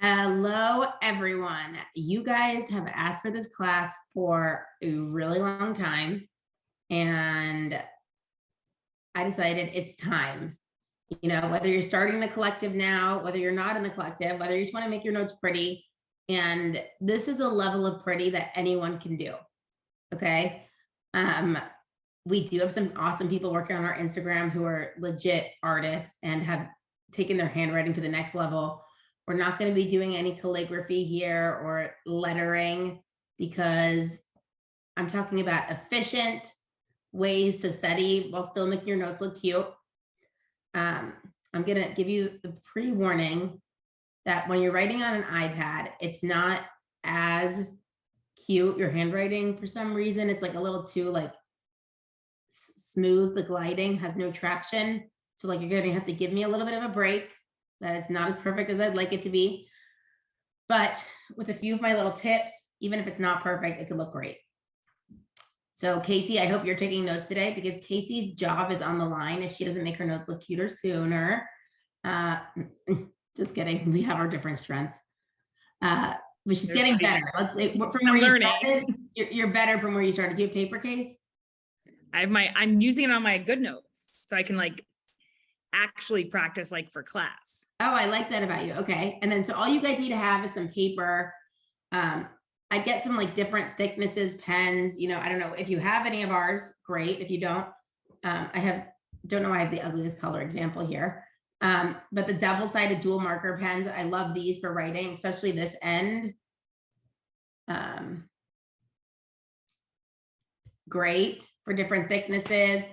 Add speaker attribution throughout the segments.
Speaker 1: Hello, everyone. You guys have asked for this class for a really long time, and I decided it's time. You know, whether you're starting the collective now, whether you're not in the collective, whether you just want to make your notes pretty, and this is a level of pretty that anyone can do. Okay. We do have some awesome people working on our Instagram who are legit artists and have taken their handwriting to the next level. We're not going to be doing any calligraphy here or lettering because I'm talking about efficient ways to study while still making your notes look cute. I'm going to give you the pre-warning that when you're writing on an iPad, it's not as cute. Your handwriting, for some reason, it's like a little too like smooth. The gliding has no traction. So like you're going to have to give me a little bit of a break. That it's not as perfect as I'd like it to be. But with a few of my little tips, even if it's not perfect, it could look great. So Casey, I hope you're taking notes today because Casey's job is on the line if she doesn't make her notes look cuter sooner. Just kidding. We have our different strengths. But she's getting better. Let's say from where you started, you're better from where you started. Do you have paper case?
Speaker 2: I'm using it on my good notes so I can like actually practice like for class.
Speaker 1: Oh, I like that about you. Okay. And then so all you guys need to have is some paper. I get some like different thicknesses, pens, you know, I don't know if you have any of ours, great. If you don't, don't know why I have the ugliest color example here. But the double-sided dual marker pens, I love these for writing, especially this end. Great for different thicknesses,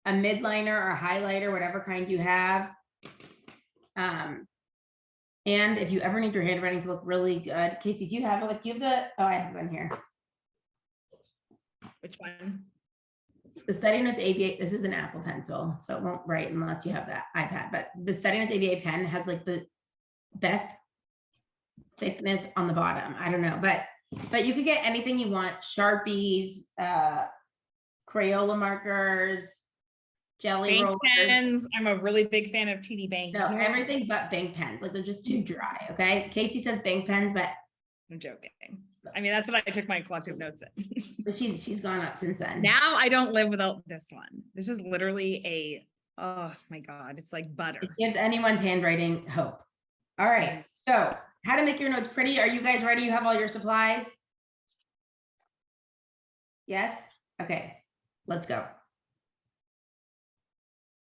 Speaker 1: a midliner or a highlighter, whatever kind you have. And if you ever need your handwriting to look really good, Casey, do you have it? Do you have the, oh, I have one here.
Speaker 2: Which one?
Speaker 1: The STUDYNOTES ABA, this is an Apple Pencil, so it won't write unless you have that iPad, but the STUDYNOTES ABA pen has like the best thickness on the bottom. I don't know, but you could get anything you want, Sharpies, Crayola markers, jelly
Speaker 2: bank
Speaker 1: rollers.
Speaker 2: pens. I'm a really big fan of TD Bank.
Speaker 1: No, everything but bank pens. Like they're just too dry. Okay. Casey says bank pens, but
Speaker 2: I'm joking. I mean, that's what I took my collective notes in.
Speaker 1: But she's gone up since then.
Speaker 2: Now I don't live without this one. This is literally oh my God, it's like butter.
Speaker 1: It gives anyone's handwriting hope. All right. So how to make your notes pretty. Are you guys ready? You have all your supplies? Yes? Okay, let's go.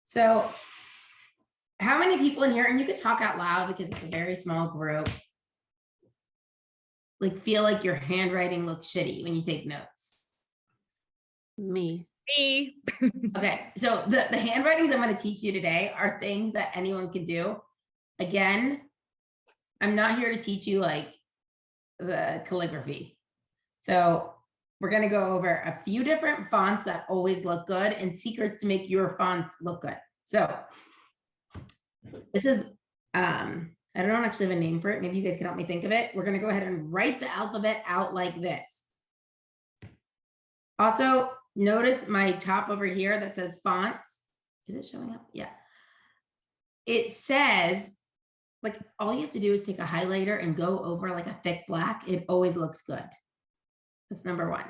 Speaker 1: So how many people in here, and you could talk out loud because it's a very small group, like feel like your handwriting looks shitty when you take notes?
Speaker 3: Me.
Speaker 1: Okay, so the handwritings I'm going to teach you today are things that anyone can do. Again, I'm not here to teach you like the calligraphy. So we're going to go over a few different fonts that always look good and secrets to make your fonts look good. So this is, I don't actually have a name for it. Maybe you guys can help me think of it. We're going to go ahead and write the alphabet out like this. Also, notice my top over here that says fonts. Is it showing up? Yeah. It says, like, all you have to do is take a highlighter and go over like a thick black. It always looks good. That's number one.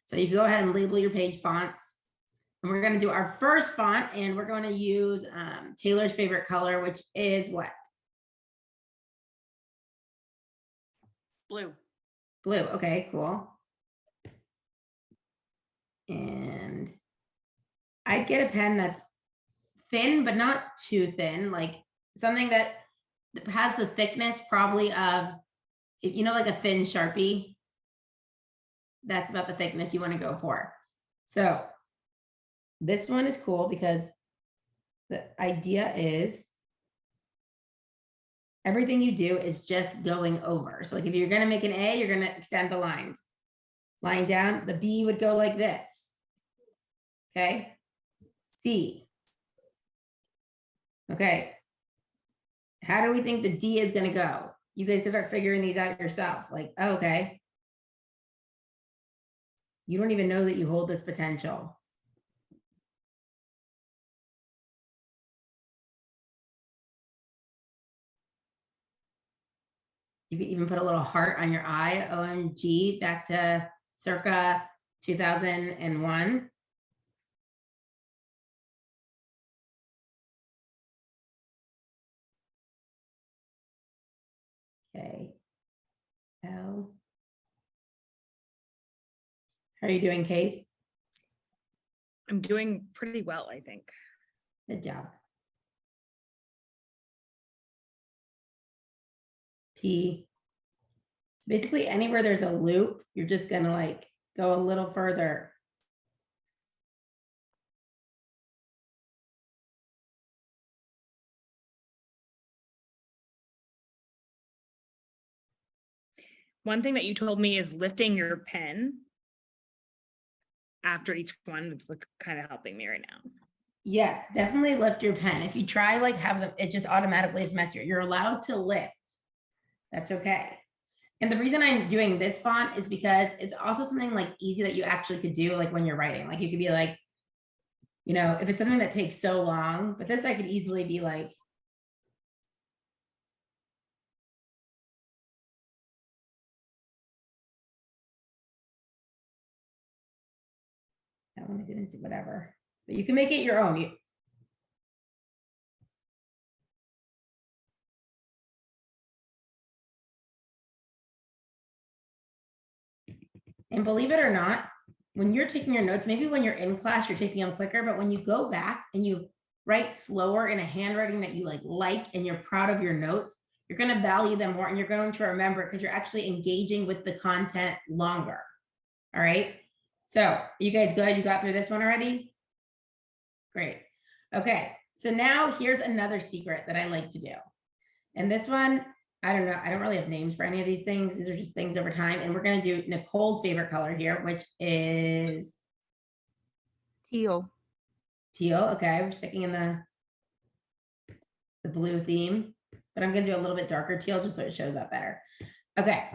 Speaker 1: So you can go ahead and label your page fonts. And we're going to do our first font, and we're going to use Taylor's favorite color, which is what?
Speaker 3: Blue.
Speaker 1: Blue. Okay, cool. And I get a pen that's thin, but not too thin, like something that has the thickness probably of, you know, like a thin Sharpie. That's about the thickness you want to go for. So this one is cool because the idea is everything you do is just going over. So like if you're going to make an A, you're going to extend the lines. Line down, the B would go like this. Okay. C. Okay. How do we think the D is going to go? You guys can start figuring these out yourself. Like, oh, okay. You don't even know that you hold this potential. You could even put a little heart on your eye, OMG, back to circa 2001. Okay. L. How are you doing, Case?
Speaker 2: I'm doing pretty well, I think.
Speaker 1: Good job. P. So basically anywhere there's a loop, you're just gonna like go a little further.
Speaker 2: One thing that you told me is lifting your pen after each one. It's like kind of helping me right now.
Speaker 1: Yes, definitely lift your pen. If you try like have them, it just automatically is messier. You're allowed to lift. That's okay. And the reason I'm doing this font is because it's also something like easy that you actually could do like when you're writing. Like you could be like, you know, if it's something that takes so long, but this I could easily be like, I want to get into whatever, but you can make it your own. And believe it or not, when you're taking your notes, maybe when you're in class, you're taking them quicker, but when you go back and you write slower in a handwriting that you like, and you're proud of your notes, you're going to value them more and you're going to remember it because you're actually engaging with the content longer. All right. So you guys good? You got through this one already? Great. Okay. So now here's another secret that I like to do. And this one, I don't know. I don't really have names for any of these things. These are just things over time. And we're going to do Nicole's favorite color here, which is
Speaker 3: Teal.
Speaker 1: teal. Okay. We're sticking in the blue theme, but I'm going to do a little bit darker teal just so it shows up better. Okay.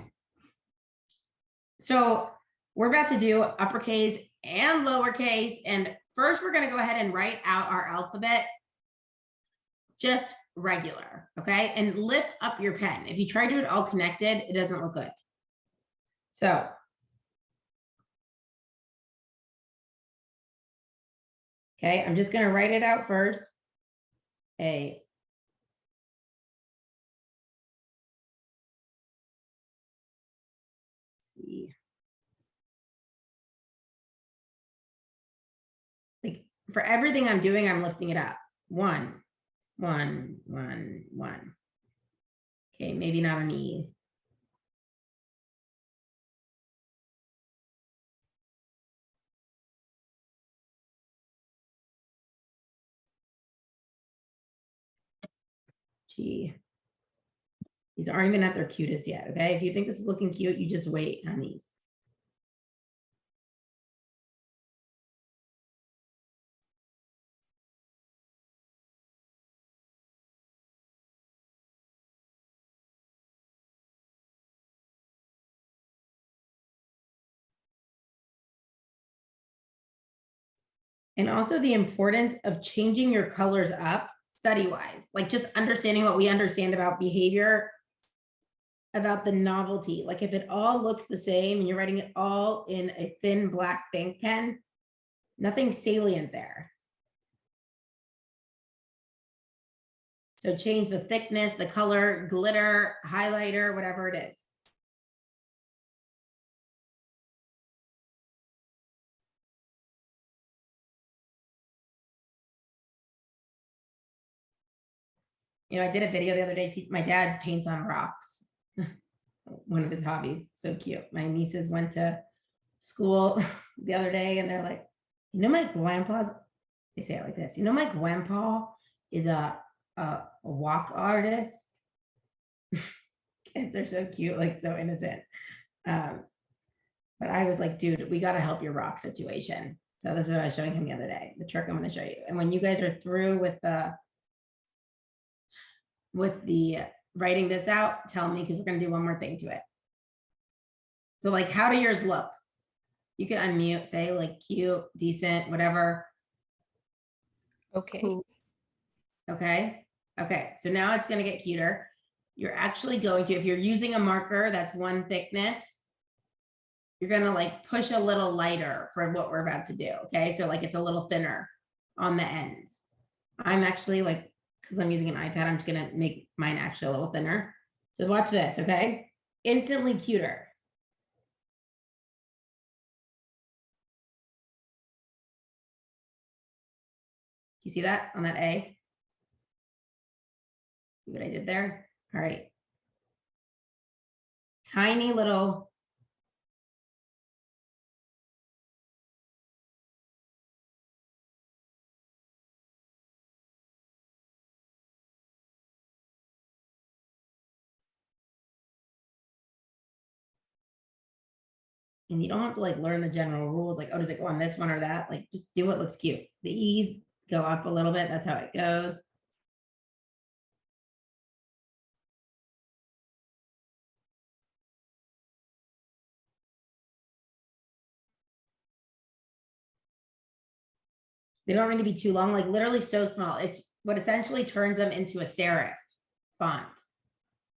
Speaker 1: So we're about to do uppercase and lowercase. And first we're going to go ahead and write out our alphabet just regular, okay? And lift up your pen. If you try to do it all connected, it doesn't look good. So okay, I'm just going to write it out first. A. C. Like for everything I'm doing, I'm lifting it up. 1, 1, 1, 1. Okay, maybe not an E. G. These aren't even at their cutest yet, okay? If you think this is looking cute, you just wait on these. And also the importance of changing your colors up study-wise, like just understanding what we understand about behavior, about the novelty. Like if it all looks the same and you're writing it all in a thin black bank pen, nothing salient there. So change the thickness, the color, glitter, highlighter, whatever it is. You know, I did a video the other day. My dad paints on rocks. One of his hobbies. So cute. My nieces went to school the other day and they're like, you know, my grandpa's, they say it like this, you know, my grandpa is a walk artist. Kids are so cute, like so innocent. But I was like, dude, we got to help your rock situation. So this is what I was showing him the other day, the trick I'm going to show you. And when you guys are through with the writing this out, tell me, because we're going to do one more thing to it. So like, how do yours look? You can unmute, say like cute, decent, whatever.
Speaker 3: Okay.
Speaker 1: Okay. Okay. So now it's going to get cuter. you're actually going to, if you're using a marker that's one thickness, you're gonna like push a little lighter for what we're about to do, okay? So like it's a little thinner on the ends. I'm actually like, because I'm using an iPad, I'm just gonna make mine actually a little thinner. So watch this, okay? Instantly cuter. You see that on that A? See what I did there? All right. Tiny little. And you don't have to like learn the general rules, like, oh, does it go on this one or that? Like, just do what looks cute. The E's go up a little bit. That's how it goes. They don't need to be too long, like literally so small. It's what essentially turns them into a serif font.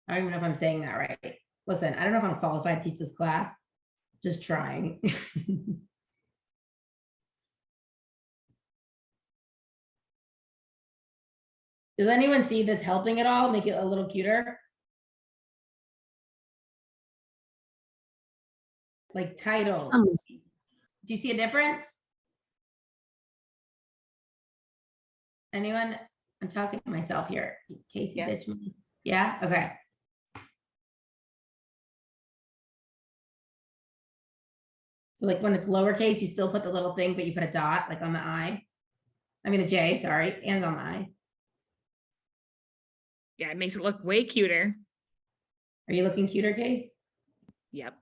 Speaker 1: I don't even know if I'm saying that right. Listen, I don't know if I'm qualified to teach this class. Just trying. Does anyone see this helping at all? Make it a little cuter? Like titles. Do you see a difference? Anyone? I'm talking to myself here. Casey,
Speaker 3: Yes.
Speaker 1: ditch me. Yeah, okay. So like when it's lowercase, you still put the little thing, but you put a dot like on the I. I mean the J, sorry, and on the I.
Speaker 2: Yeah, it makes it look way cuter.
Speaker 1: Are you looking cuter, Case?
Speaker 2: Yep.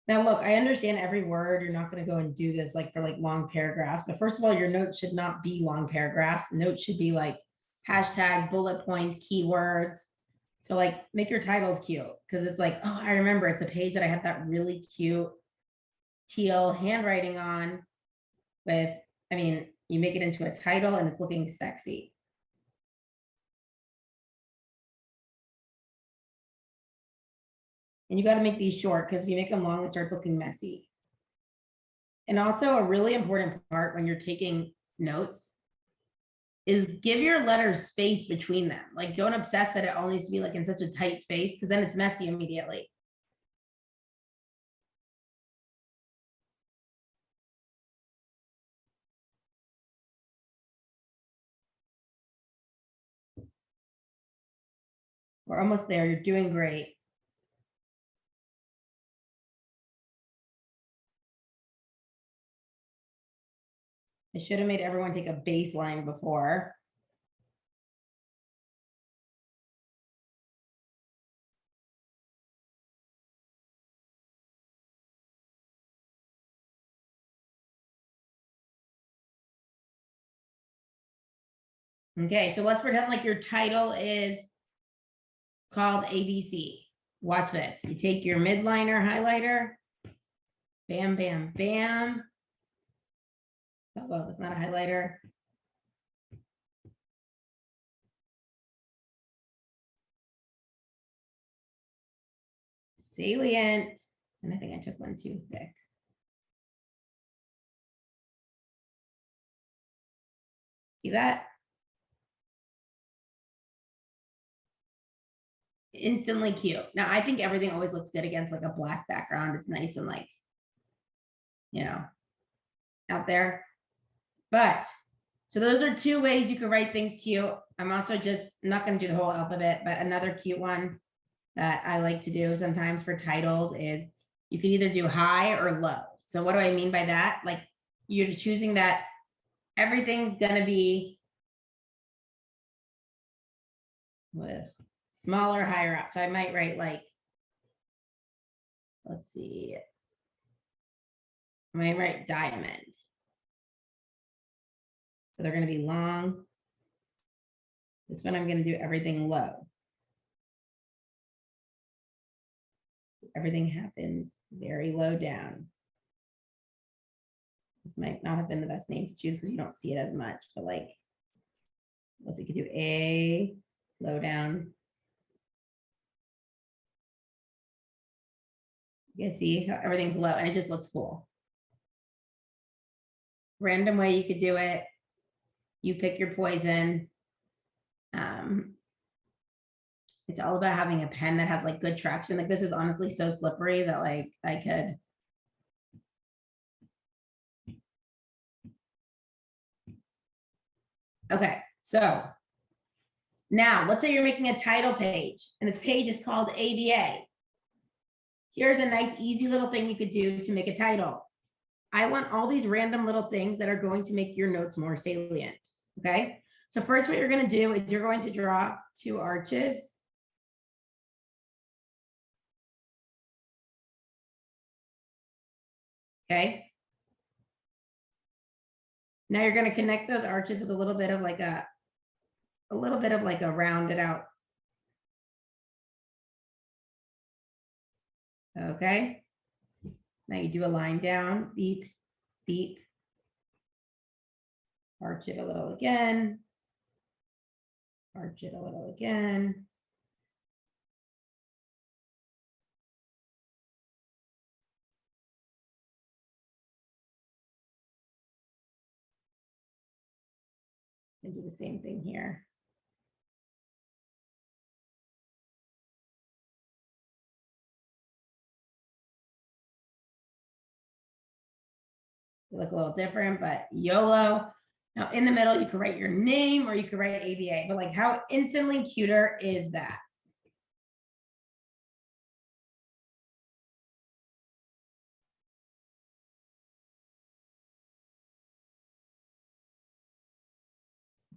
Speaker 1: Now look, I understand every word. You're not going to go and do this like for like long paragraphs, but first of all, your notes should not be long paragraphs. Notes should be like hashtag, bullet points, keywords. So like make your titles cute because it's like, oh, I remember it's a page that I have that really cute teal handwriting on with, I mean, you make it into a title and it's looking sexy. And you got to make these short because if you make them long, it starts looking messy. And also a really important part when you're taking notes is give your letters space between them. Like don't obsess that it all needs to be like in such a tight space because then it's messy immediately. We're almost there. You're doing great. I should have made everyone take a baseline before. Okay, so let's pretend like your title is called ABC. Watch this. You take your midliner highlighter. Bam, bam, bam. Oh, well, it's not a highlighter. Salient. And I think I took one too thick. See that? Instantly cute. Now, I think everything always looks good against like a black background. It's nice and like, you know, out there. But, so those are two ways you can write things cute. I'm also just not going to do the whole alphabet, but another cute one that I like to do sometimes for titles is you can either do high or low. So what do I mean by that? Like you're just choosing that everything's going to be with smaller, higher up. So I might write like, let's see, I might write diamond. So they're going to be long. This one I'm going to do everything low. Everything happens very low down. This might not have been the best name to choose because you don't see it as much, but like, let's see, you could do A, low down, You can see how everything's low and it just looks cool. Random way you could do it. You pick your poison. It's all about having a pen that has like good traction. Like this is honestly so slippery that like I could. Okay, so now let's say you're making a title page and this page is called ABA. Here's a nice, easy little thing you could do to make a title. I want all these random little things that are going to make your notes more salient. Okay, so first what you're going to do is you're going to draw 2 arches. Okay. Now you're going to connect those arches with a little bit of like a rounded out. Okay. Now you do a line down, beep, beep. Arch it a little again. Arch it a little again. And do the same thing here. They look a little different, but YOLO. Now in the middle, you could write your name or you could write ABA, but like how instantly cuter is that?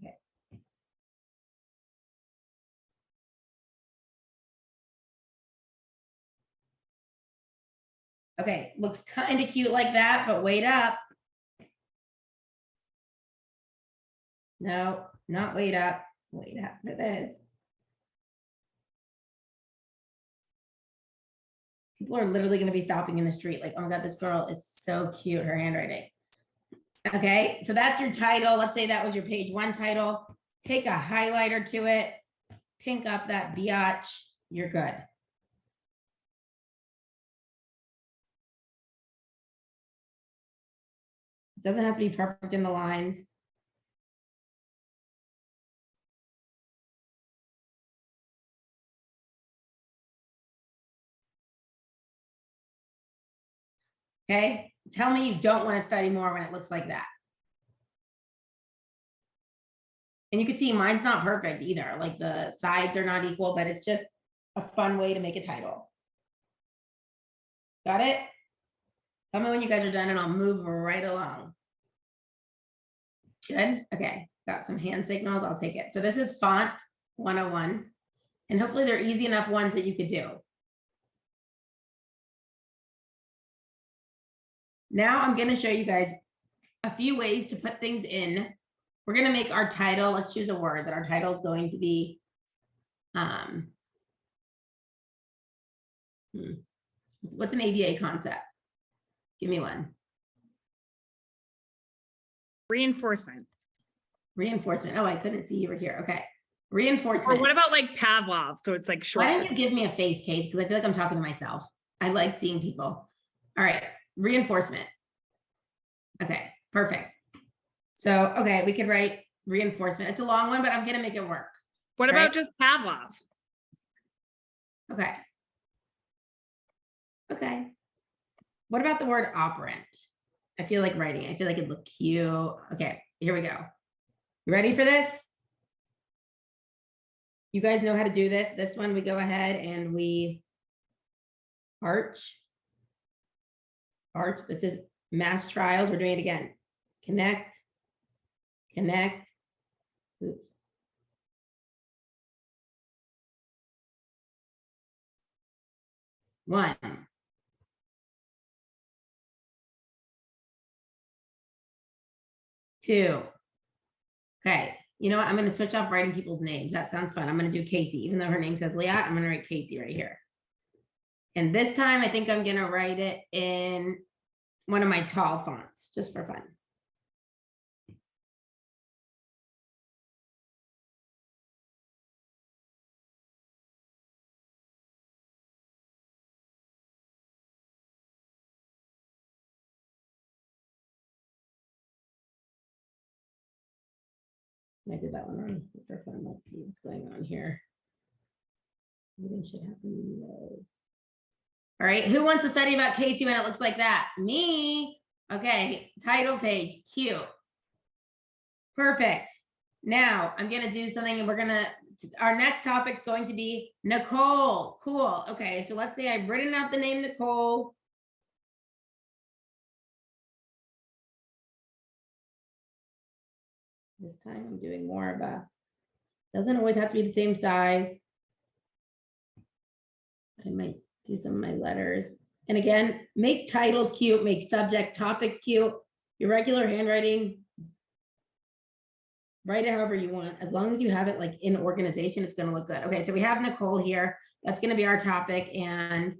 Speaker 1: Okay. Okay, looks kind of cute like that, but wait up. No, not wait up. Wait up for this. People are literally going to be stopping in the street like, oh my God, this girl is so cute, her handwriting. Okay, so that's your title. Let's say that was your page 1 title. Take a highlighter to it, pink up that biatch, you're good. It doesn't have to be perfect in the lines. Okay, tell me you don't want to study more when it looks like that. And you can see mine's not perfect either. Like the sides are not equal, but it's just a fun way to make a title. Got it? Tell me when you guys are done and I'll move right along. Good. Okay. Got some hand signals. I'll take it. So this is font 101. And hopefully they're easy enough ones that you could do. Now I'm going to show you guys a few ways to put things in. We're going to make our title. Let's choose a word that our title is going to be. What's an ABA concept? Give me one.
Speaker 2: Reinforcement.
Speaker 1: Reinforcement. Oh, I couldn't see you were here. Okay. Reinforcement.
Speaker 2: Or what about like Pavlov? So it's like short.
Speaker 1: Why don't you give me a face case? Because I feel like I'm talking to myself. I like seeing people. All right. Reinforcement. Okay. Perfect. So, okay, we could write reinforcement. It's a long one, but I'm going to make it work.
Speaker 2: What
Speaker 1: right?
Speaker 2: about just Pavlov?
Speaker 1: Okay. Okay. What about the word operant? I feel like writing. I feel like it'd look cute. Okay, here we go. You ready for this? You guys know how to do this. This one, we go ahead and we arch. Arch. This is mass trials. We're doing it again. Connect. Connect. Oops. One. Two. Okay. You know what? I'm going to switch off writing people's names. That sounds fun. I'm going to do Casey. Even though her name says Leah, I'm going to write Casey right here. And this time, I think I'm going to write it in one of my tall fonts, just for fun. I did that one wrong. For fun. Let's see what's going on here. Everything should happen. No. All right, who wants to study about Casey when it looks like that? Me. Okay, title page, cute. Perfect. Now I'm gonna do something and our next topic's going to be Nicole. Cool. Okay, so let's say I've written out the name Nicole. This time I'm doing more of a, doesn't always have to be the same size. I might do some of my letters. And again, make titles cute, make subject topics cute. Your regular handwriting, write it however you want. As long as you have it like in organization, it's going to look good. Okay, so we have Nicole here. That's going to be our topic. And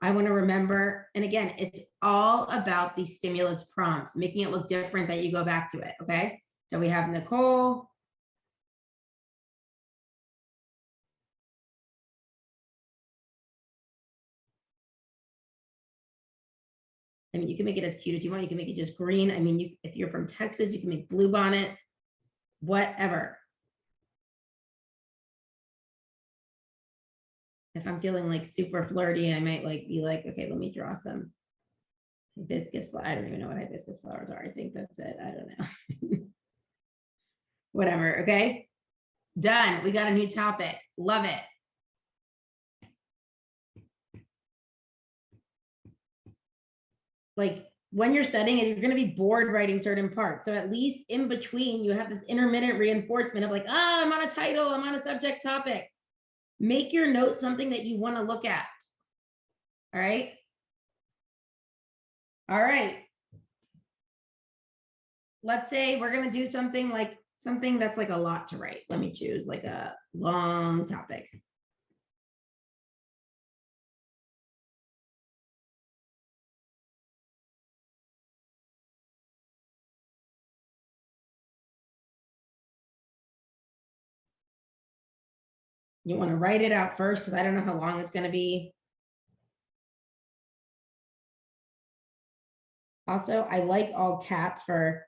Speaker 1: I want to remember, and again, it's all about the stimulus prompts, making it look different that you go back to it. Okay, so we have Nicole. I mean, you can make it as cute as you want. You can make it just green. I mean, if you're from Texas, you can make blue bonnets, whatever. If I'm feeling like super flirty, I might like be like, okay, let me draw some hibiscus. I don't even know what hibiscus flowers are. I think that's it. I don't know. Whatever. Okay. Done. We got a new topic. Love it. Like when you're studying it, you're going to be bored writing certain parts. So at least in between, you have this intermittent reinforcement of like, ah, I'm on a title, I'm on a subject topic. Make your notes something that you want to look at. All right. All right. Let's say we're going to do something that's like a lot to write. Let me choose like a long topic. You want to write it out first because I don't know how long it's going to be. Also, I like all caps for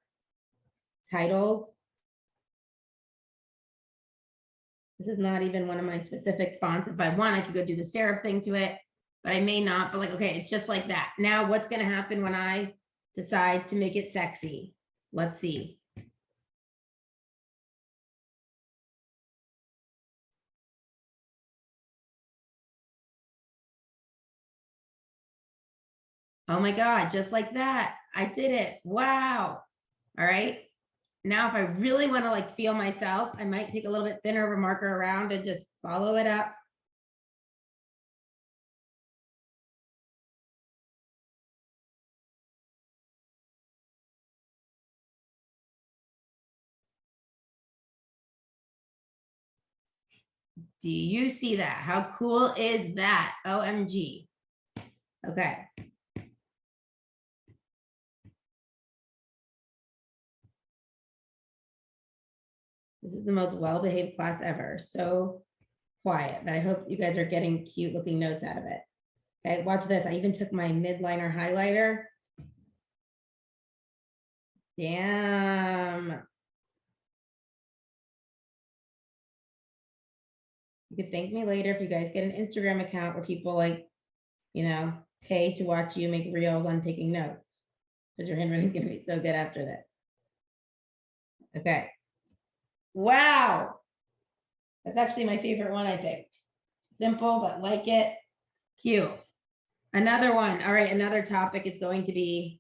Speaker 1: titles. This is not even one of my specific fonts. If I want, I could go do the serif thing to it, but I may not. But like, okay, it's just like that. Now, what's going to happen when I decide to make it sexy? Let's see. Oh my God, just like that. I did it. Wow. All right. Now, if I really want to like feel myself, I might take a little bit thinner of a marker around and just follow it up. Do you see that? How cool is that? OMG. Okay. This is the most well-behaved class ever. So quiet, but I hope you guys are getting cute looking notes out of it. Okay, watch this. I even took my midliner highlighter. Damn. You could thank me later if you guys get an Instagram account where people like, you know, pay to watch you make reels on taking notes because your handwriting is going to be so good after this. Okay. Wow. That's actually my favorite one, I think. Simple, but like it. Cute. Another one. All right, another topic is going to be,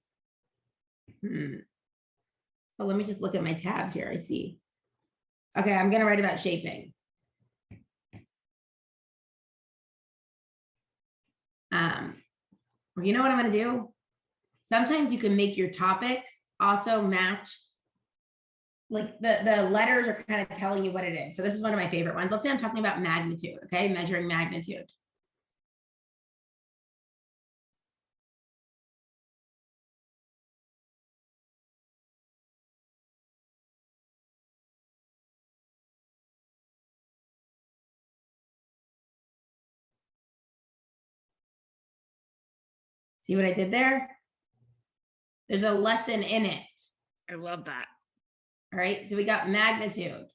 Speaker 1: oh, let me just look at my tabs here. I see. Okay, I'm going to write about shaping. You know what I'm going to do? Sometimes you can make your topics also match, like the letters are kind of telling you what it is. So this is one of my favorite ones. Let's say I'm talking about magnitude, okay? Measuring magnitude. See what I did there? There's a lesson in it.
Speaker 2: I love that.
Speaker 1: All right, so we got magnitude.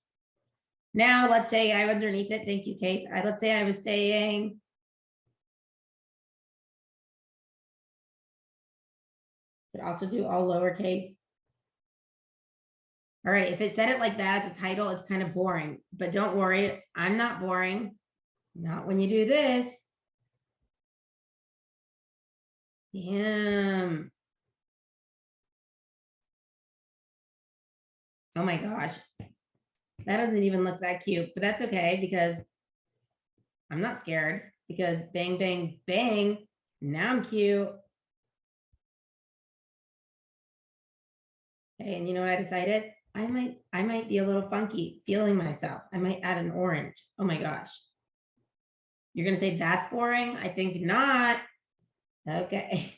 Speaker 1: Now, let's say I underneath it, thank you, Case. Let's say I was saying could also do all lowercase. All right, if it said it like that as a title, it's kind of boring, but don't worry, I'm not boring. Not when you do this. Damn. Oh my gosh. That doesn't even look that cute, but that's okay because I'm not scared because bang, bang, bang. Now I'm cute. Okay, and you know what I decided? I might be a little funky feeling myself. I might add an orange. Oh my gosh. You're gonna say that's boring? I think not. Okay.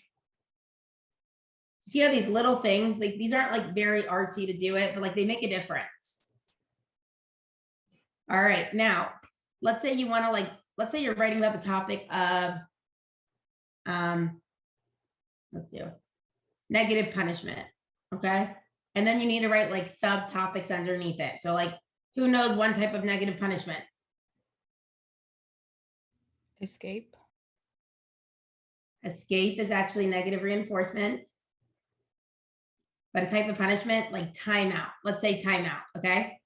Speaker 1: See how these little things, like these aren't like very artsy to do it, but like they make a difference. All right, now let's say you want to like, let's say you're writing about the topic of, let's do negative punishment, okay? And then you need to write like subtopics underneath it. So like, who knows one type of negative punishment?
Speaker 3: Escape.
Speaker 1: Escape is actually negative reinforcement. But a type of punishment like timeout, let's say timeout, okay?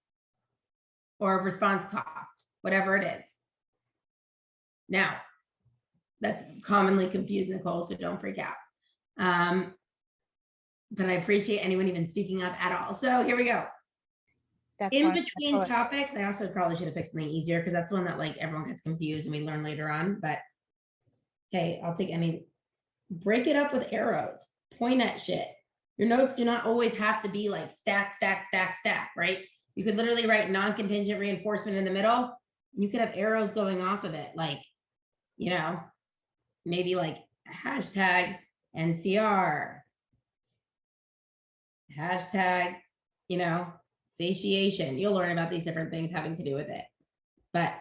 Speaker 1: Or response cost, whatever it is. Now, that's commonly confused, Nicole, so don't freak out. But I appreciate anyone even speaking up at all. So here we go.
Speaker 3: That's
Speaker 1: In
Speaker 3: why I
Speaker 1: between
Speaker 3: put-
Speaker 1: topics, I also probably should have picked something easier because that's one that like everyone gets confused and we learn later on. But okay, I'll take any. Break it up with arrows. Point at shit. Your notes do not always have to be like stack, stack, stack, stack, right? You could literally write non-contingent reinforcement in the middle. You could have arrows going off of it, like, you know, maybe like hashtag NCR, hashtag, you know, satiation. You'll learn about these different things having to do with it. But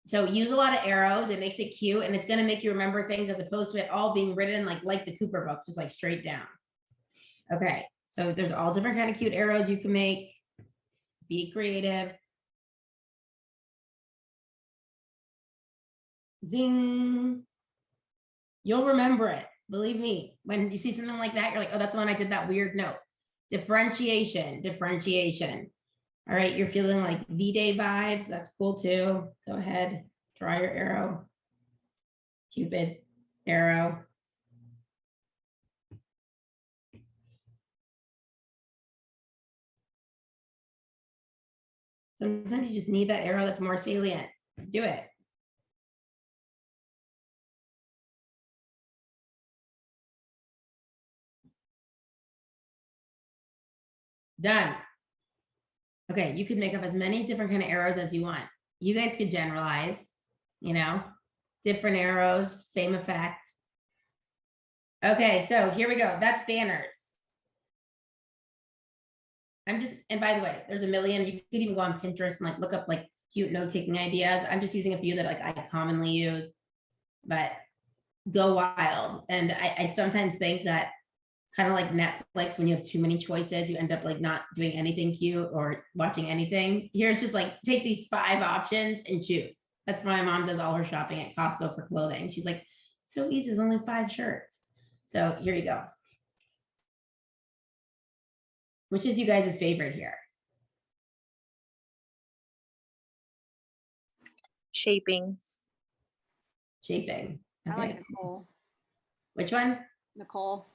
Speaker 1: so use a lot of arrows. It makes it cute and it's going to make you remember things as opposed to it all being written like the Cooper book, just like straight down. Okay, so there's all different kind of cute arrows you can make. Be creative. Zing. You'll remember it. Believe me, when you see something like that, you're like, oh, that's the one I did that weird note. Differentiation, differentiation. All right, you're feeling like V-Day vibes. That's cool too. Go ahead, draw your arrow. Cupid's arrow. Sometimes you just need that arrow that's more salient. Do it. Done. Okay, you could make up as many different kind of arrows as you want. You guys could generalize, you know, different arrows, same effect. Okay, so here we go. That's banners. And by the way, there's a million. You could even go on Pinterest and like look up like cute note-taking ideas. I'm just using a few that like I commonly use, but go wild. And I sometimes think that kind of like Netflix, when you have too many choices, you end up like not doing anything cute or watching anything. Here's just like, take these 5 options and choose. That's why my mom does all her shopping at Costco for clothing. She's like, so easy, there's only 5 shirts. So here you go. Which is you guys' favorite here?
Speaker 4: Shaping.
Speaker 1: Shaping.
Speaker 5: I
Speaker 1: Okay.
Speaker 5: like Nicole.
Speaker 1: Which one?
Speaker 5: Nicole.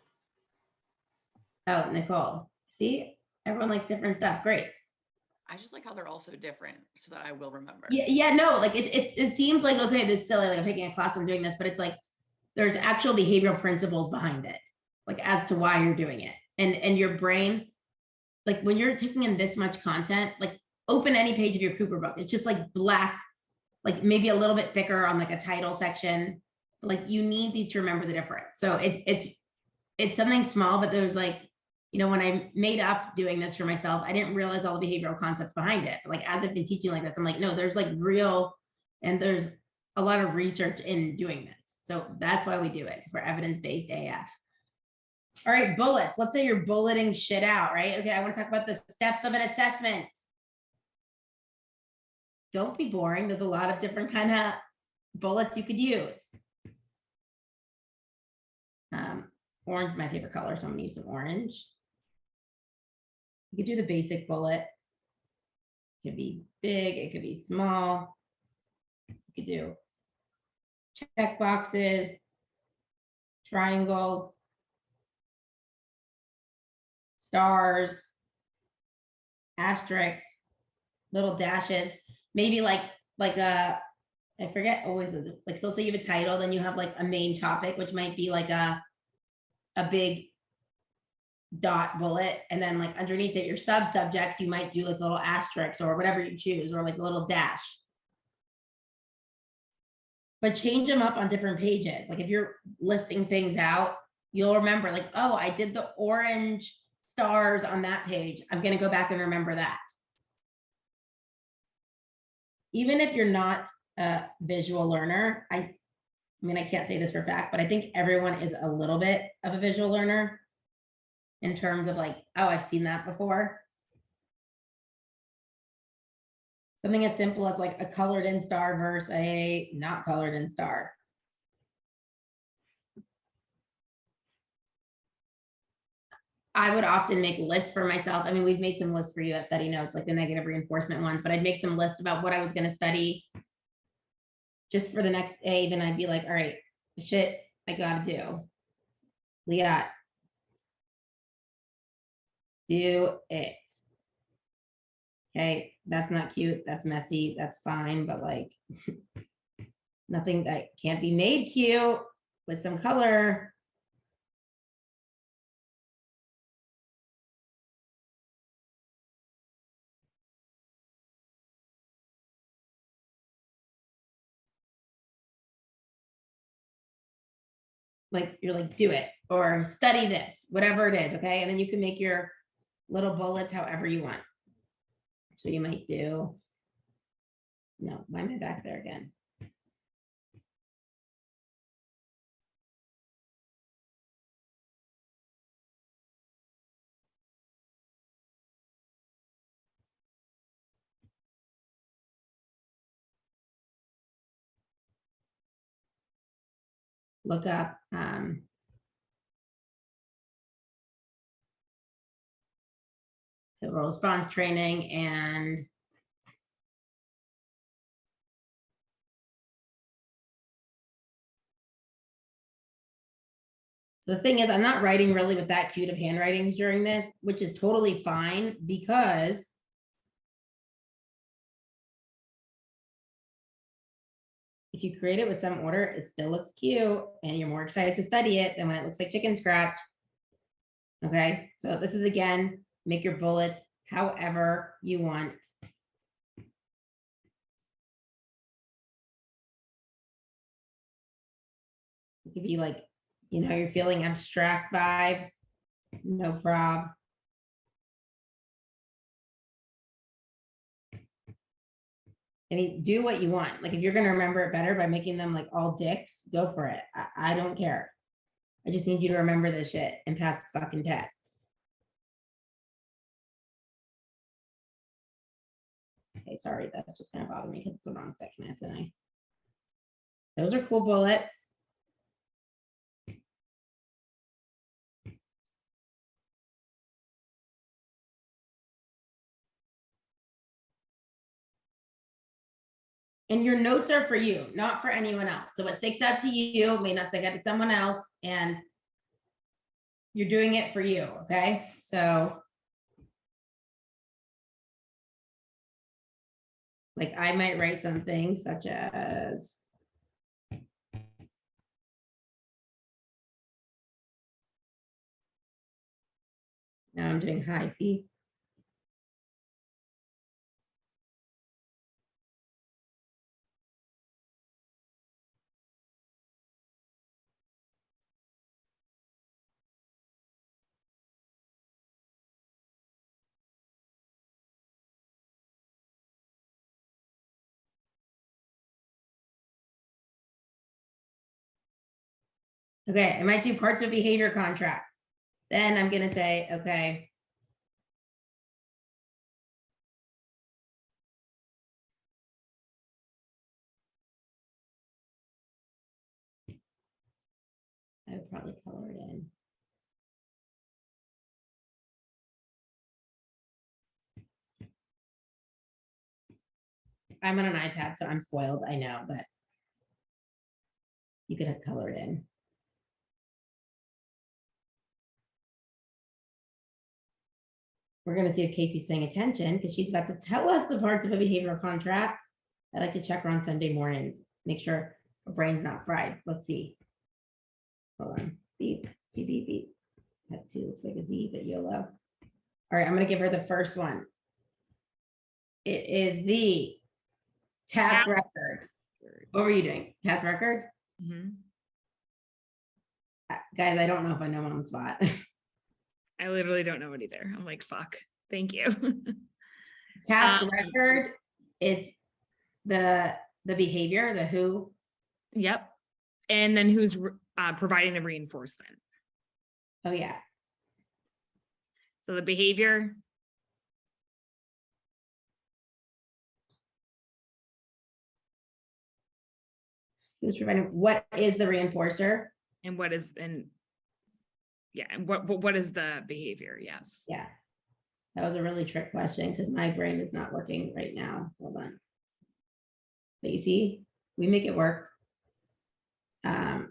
Speaker 1: Oh, Nicole. See, everyone likes different stuff. Great.
Speaker 6: I just like how they're all so different so that I will remember.
Speaker 1: Yeah, no, like it seems like, okay, this is silly, like I'm taking a class, I'm doing this, but it's like there's actual behavioral principles behind it, like as to why you're doing it. And your brain, like when you're taking in this much content, like open any page of your Cooper book. It's just like black, like maybe a little bit thicker on like a title section. Like you need these to remember the difference. So it's something small, but there's like, you know, when I made up doing this for myself, I didn't realize all the behavioral concepts behind it. But like as I've been teaching like this, I'm like, no, there's like real, and there's a lot of research in doing this. So that's why we do it, because we're evidence-based AF. All right, bullets. Let's say you're bulleting shit out, right? Okay, I want to talk about the steps of an assessment. Don't be boring. There's a lot of different kind of bullets you could use. Orange is my favorite color, so I'm gonna use some orange. You could do the basic bullet. It could be big, it could be small. You could do check boxes, triangles, stars, asterisks, little dashes, maybe like a, I forget always, like, so say you have a title, then you have like a main topic, which might be like a big dot bullet, and then like underneath it, your sub subjects, you might do like little asterisks or whatever you choose, or like a little dash. But change them up on different pages. Like if you're listing things out, you'll remember like, oh, I did the orange stars on that page. I'm gonna go back and remember that. Even if you're not a visual learner, I mean, I can't say this for a fact, but I think everyone is a little bit of a visual learner in terms of like, oh, I've seen that before. Something as simple as like a colored in star versus a not colored in star. I would often make lists for myself. I mean, we've made some lists for you at study notes, like the negative reinforcement ones, but I'd make some lists about what I was going to study just for the next day. Then I'd be like, all right, shit, I got to do. Leah, do it. Okay, that's not cute. That's messy. That's fine. But like nothing that can't be made cute with some color. Like you're like, do it or study this, whatever it is. Okay. And then you can make your little bullets however you want. So you might do, no, why am I back there again? Look up pivotal response training and so the thing is, I'm not writing really with that cute of handwritings during this, which is totally fine because if you create it with some order, it still looks cute and you're more excited to study it than when it looks like chicken scratch. Okay, so this is again, make your bullets however you want. It could be like, you know, you're feeling abstract vibes, no problem. I mean, do what you want. Like if you're going to remember it better by making them like all dicks, go for it. I don't care. I just need you to remember this shit and pass the fucking test. Okay, sorry, that's just gonna bother me because it's the wrong thickness, and those are cool bullets. And your notes are for you, not for anyone else. So what sticks out to you may not stick out to someone else, and you're doing it for you, okay? So like I might write something such as now I'm doing high, see? Okay, I might do parts of behavior contract. Then I'm gonna say, okay. I would probably color it in. I'm on an iPad, so I'm spoiled, I know, but you could have colored in. We're gonna see if Casey's paying attention because she's about to tell us the parts of a behavioral contract. I like to check her on Sunday mornings, make sure her brain's not fried. Let's see. Hold on. Beep, beep, beep, beep. That two looks like a Z, but YOLO. All right, I'm gonna give her the first one. It is the task record. What were you doing? Task record?
Speaker 2: Mhm.
Speaker 1: Guys, I don't know if I know them on the spot.
Speaker 2: I literally don't know it either. I'm like, fuck. Thank you.
Speaker 1: Task
Speaker 2: Um,
Speaker 1: record, it's the behavior, the who.
Speaker 2: Yep. And then who's providing the reinforcement?
Speaker 1: Oh yeah.
Speaker 2: So the behavior.
Speaker 1: Who's providing, what is the reinforcer?
Speaker 2: And what is, and yeah, and what is the behavior? Yes.
Speaker 1: Yeah. That was a really trick question because my brain is not working right now. Hold on. But you see, we make it work. And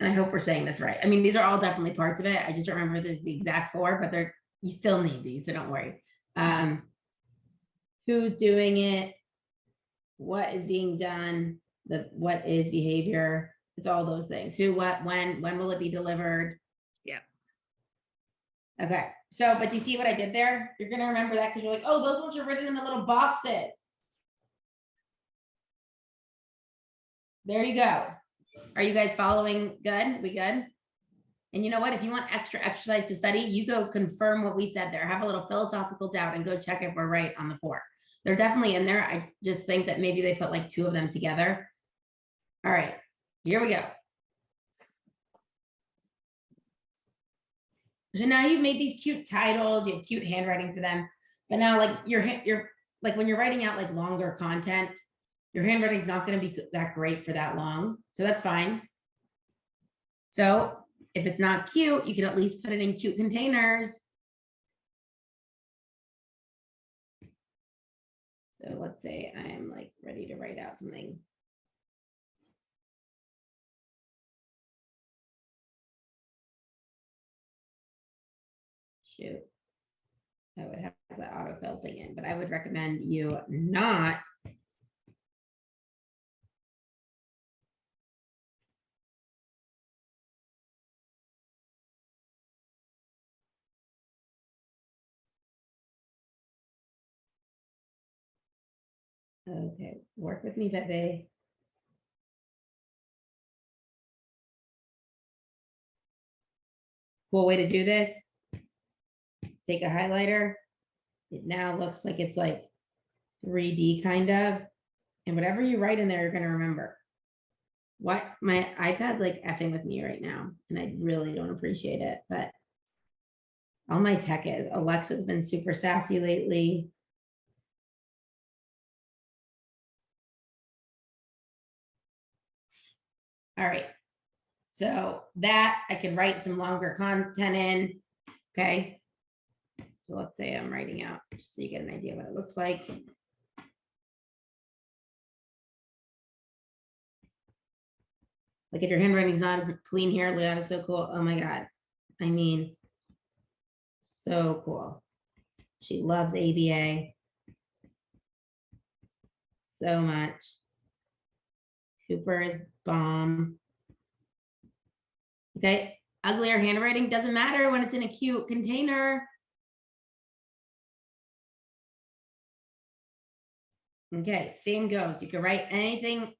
Speaker 1: I hope we're saying this right. I mean, these are all definitely parts of it. I just don't remember the exact four, but they're, you still need these, so don't worry. Who's doing it? What is being done? What is behavior? It's all those things. Who, what, when will it be delivered?
Speaker 2: Yeah.
Speaker 1: Okay, so, but do you see what I did there? You're gonna remember that because you're like, oh, those ones are written in the little boxes. There you go. Are you guys following good? We good? And you know what? If you want extra exercise to study, you go confirm what we said there. Have a little philosophical doubt and go check if we're right on the four. They're definitely in there. I just think that maybe they put like two of them together. All right, here we go. So now you've made these cute titles, you have cute handwriting for them, but now like you're like when you're writing out like longer content, your handwriting is not going to be that great for that long. So that's fine. So if it's not cute, you can at least put it in cute containers. So let's say I am like ready to write out something. Shoot. Oh, it has that autofill thing in, but I would recommend you not. Okay, work with me, Bebe. Cool way to do this. Take a highlighter. It now looks like it's like 3D kind of. And whatever you write in there, you're going to remember. What my iPad's like effing with me right now. And I really don't appreciate it. But all my tech is. Alexa's been super sassy lately. All right. So that I can write some longer content in. Okay. So let's say I'm writing out just so you get an idea what it looks like. Like if your handwriting's not as clean here, Leona's so cool. Oh my God. I mean, so cool. She loves ABA so much. Cooper is bomb. Okay, uglier handwriting doesn't matter when it's in a cute container. Okay, same goes. You can write anything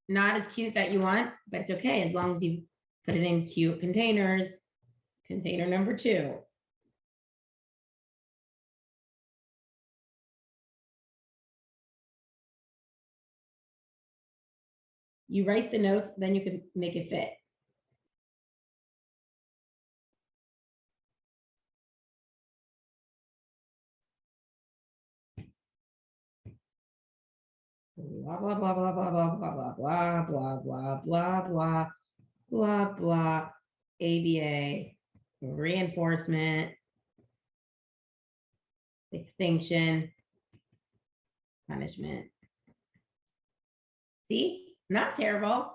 Speaker 1: not as cute that you want, but it's okay as long as you put it in cute containers. Container number 2. You write the notes, then you can make it fit. blah, blah, blah, blah, blah, blah, blah, blah, blah, blah, blah, blah, blah, blah, ABA, reinforcement, extinction, punishment. See, not terrible.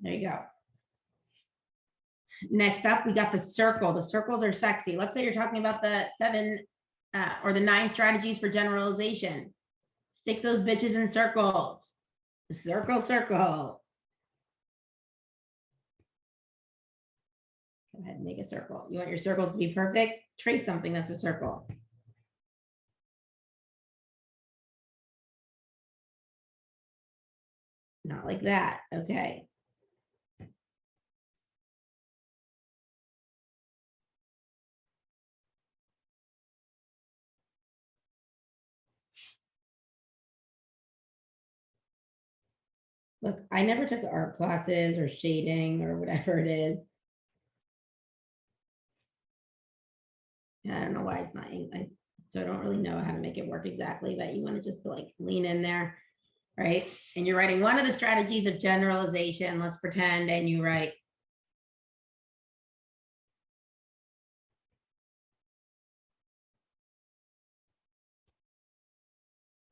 Speaker 1: There you go. Next up, we got the circle. The circles are sexy. Let's say you're talking about the 7 or the 9 strategies for generalization. Stick those bitches in circles. Circle, circle. Go ahead and make a circle. You want your circles to be perfect? Trace something that's a circle. Not like that. Okay. Look, I never took art classes or shading or whatever it is. I don't know why it's not, so I don't really know how to make it work exactly, but you want to just like lean in there, right? And you're writing one of the strategies of generalization. Let's pretend, and you write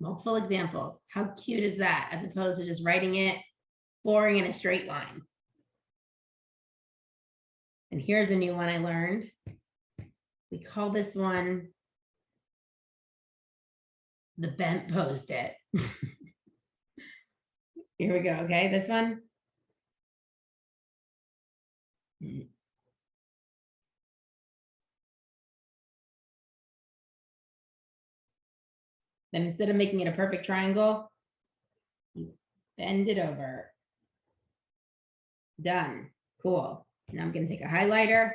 Speaker 1: multiple examples. How cute is that? As opposed to just writing it boring in a straight line. And here's a new one I learned. We call this one the bent post-it. Here we go. Okay, this one. Then instead of making it a perfect triangle, you bend it over. Done. Cool. Now I'm going to take a highlighter.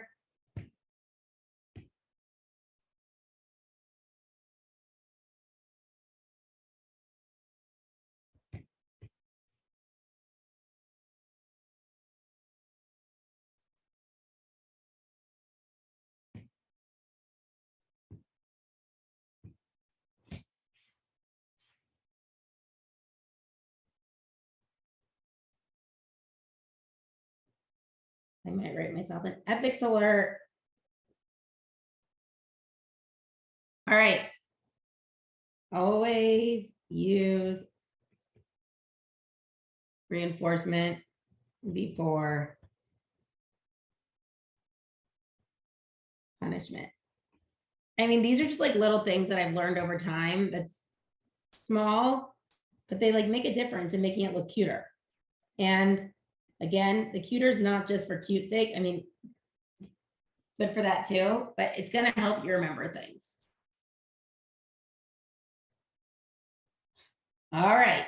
Speaker 1: I might write myself an ethics alert. All right. Always use reinforcement before punishment. I mean, these are just like little things that I've learned over time. That's small, but they like make a difference in making it look cuter. And again, the cuter is not just for cute sake. I mean, good for that too, but it's going to help you remember things. All right.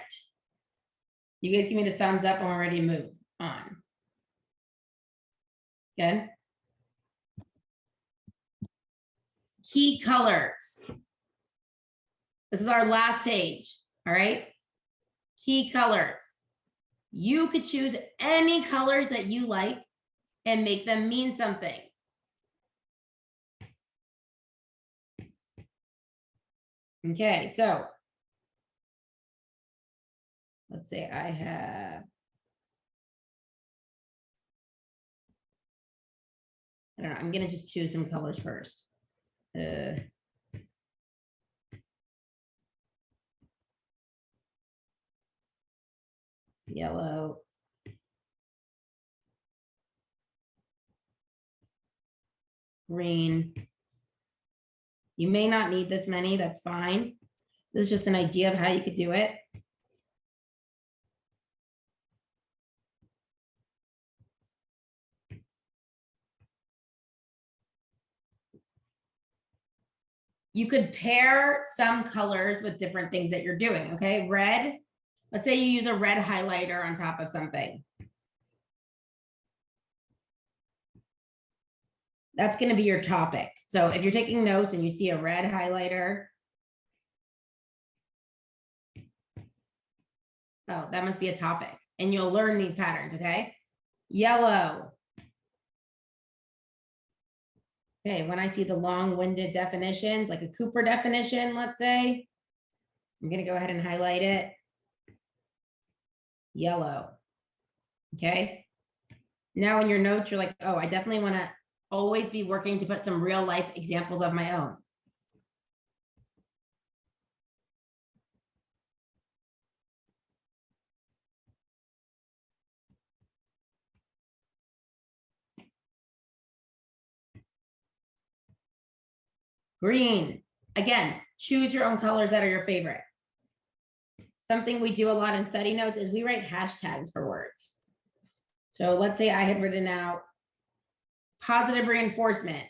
Speaker 1: You guys give me the thumbs up and we're ready to move on. Good. Key colors. This is our last page. All right. Key colors. You could choose any colors that you like and make them mean something. Okay, so let's say I have, I don't know, I'm gonna just choose some colors first. Yellow. Green. You may not need this many, that's fine. This is just an idea of how you could do it. You could pair some colors with different things that you're doing, okay? Red, let's say you use a red highlighter on top of something. That's going to be your topic. So if you're taking notes and you see a red highlighter, oh, that must be a topic. and you'll learn these patterns, okay? Yellow. Okay, when I see the long-winded definitions, like a Cooper definition, let's say, I'm gonna go ahead and highlight it. Yellow. Okay. Now in your notes, you're like, oh, I definitely want to always be working to put some real life examples of my own. Green. Again, choose your own colors that are your favorite. Something we do a lot in study notes is we write hashtags for words. So let's say I had written out positive reinforcement.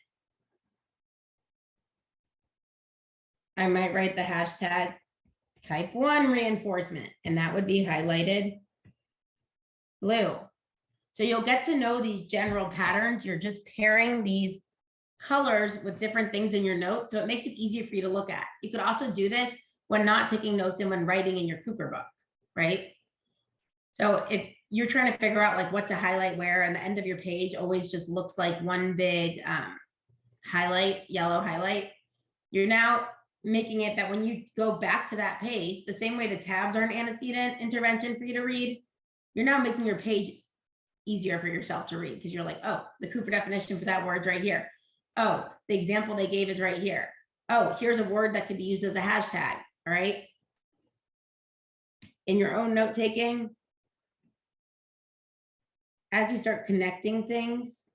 Speaker 1: I might write the hashtag type 1 reinforcement, and that would be highlighted blue. So you'll get to know these general patterns. You're just pairing these colors with different things in your notes, so it makes it easier for you to look at. You could also do this when not taking notes and when writing in your Cooper book, right? So if you're trying to figure out like what to highlight where, and the end of your page always just looks like one big highlight, yellow highlight, you're now making it that when you go back to that page, the same way the tabs are an antecedent intervention for you to read, you're now making your page easier for yourself to read, because you're like, oh, the Cooper definition for that word's right here. Oh, the example they gave is right here. Oh, here's a word that could be used as a hashtag, all right? In your own note taking, as you start connecting things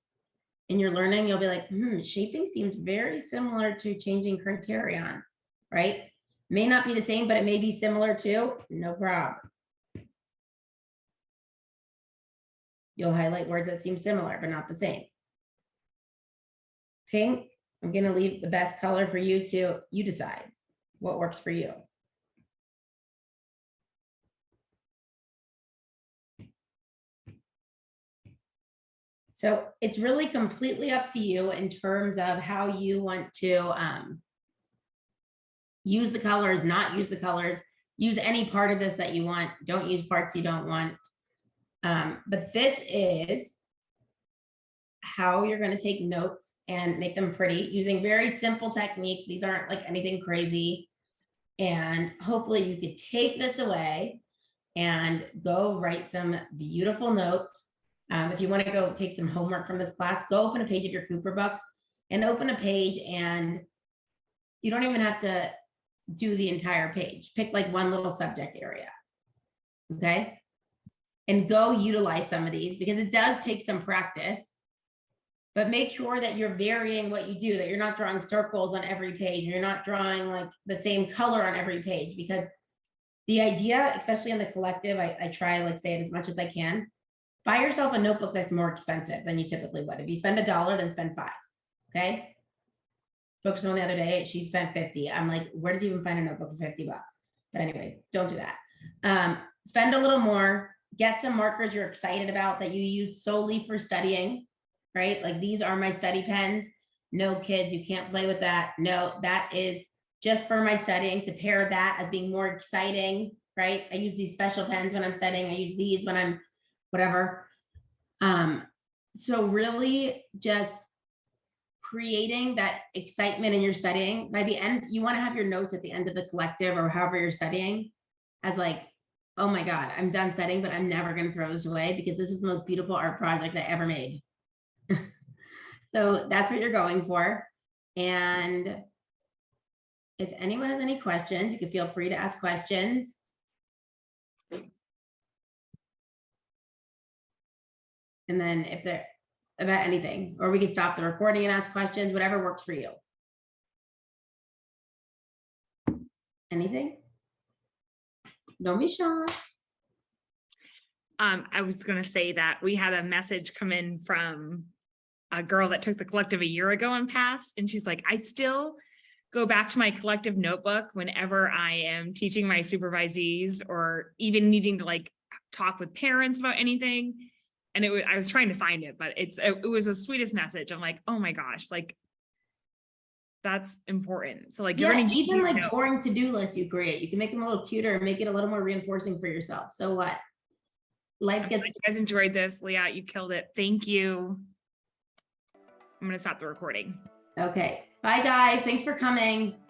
Speaker 1: in your learning, you'll be like, shaping seems very similar to changing criterion, right? May not be the same, but it may be similar too, no problem. You'll highlight words that seem similar, but not the same. Pink, I'm gonna leave the best color for you to, you decide what works for you. So it's really completely up to you in terms of how you want to use the colors, not use the colors, use any part of this that you want, don't use parts you don't want. But this is how you're going to take notes and make them pretty using very simple techniques. These aren't like anything crazy. And hopefully you could take this away and go write some beautiful notes. If you want to go take some homework from this class, go open a page of your Cooper book and open a page, and you don't even have to do the entire page. Pick like one little subject area, okay? And go utilize some of these, because it does take some practice, but make sure that you're varying what you do, that you're not drawing circles on every page. You're not drawing like the same color on every page, because the idea, especially in the collective, I try like say it as much as I can. Buy yourself a notebook that's more expensive than you typically would. If you spend $1, then spend $5, okay? Focus on the other day, she spent 50. I'm like, where did you even find a notebook for 50 bucks? But anyways, don't do that. Spend a little more, get some markers you're excited about that you use solely for studying, right? Like these are my study pens. No kids, you can't play with that. No, that is just for my studying, to pair that as being more exciting, right? I use these special pens when I'm studying. I use these when I'm whatever. So really just creating that excitement in your studying. By the end, you want to have your notes at the end of the collective or however you're studying as like, oh my God, I'm done studying, but I'm never going to throw this away because this is the most beautiful art project I ever made. So that's what you're going for. And if anyone has any questions, you can feel free to ask questions. And then if they're about anything, or we can stop the recording and ask questions, whatever works for you. Anything? Don't be shy.
Speaker 2: I was going to say that we had a message come in from a girl that took the collective a year ago and passed. And she's like, I still go back to my collective notebook whenever I am teaching my supervisees or even needing to like talk with parents about anything. And I was trying to find it, but it was the sweetest message. I'm like, oh my gosh, like that's important. So like you're going to
Speaker 1: even like boring to-do lists you create, you can make them a little cuter and make it a little more reinforcing for yourself. So what? life
Speaker 2: I'm
Speaker 1: gets,
Speaker 2: glad you guys enjoyed this. Leah, you killed it. Thank you. I'm going to stop the recording.
Speaker 1: okay. Bye guys. Thanks for coming.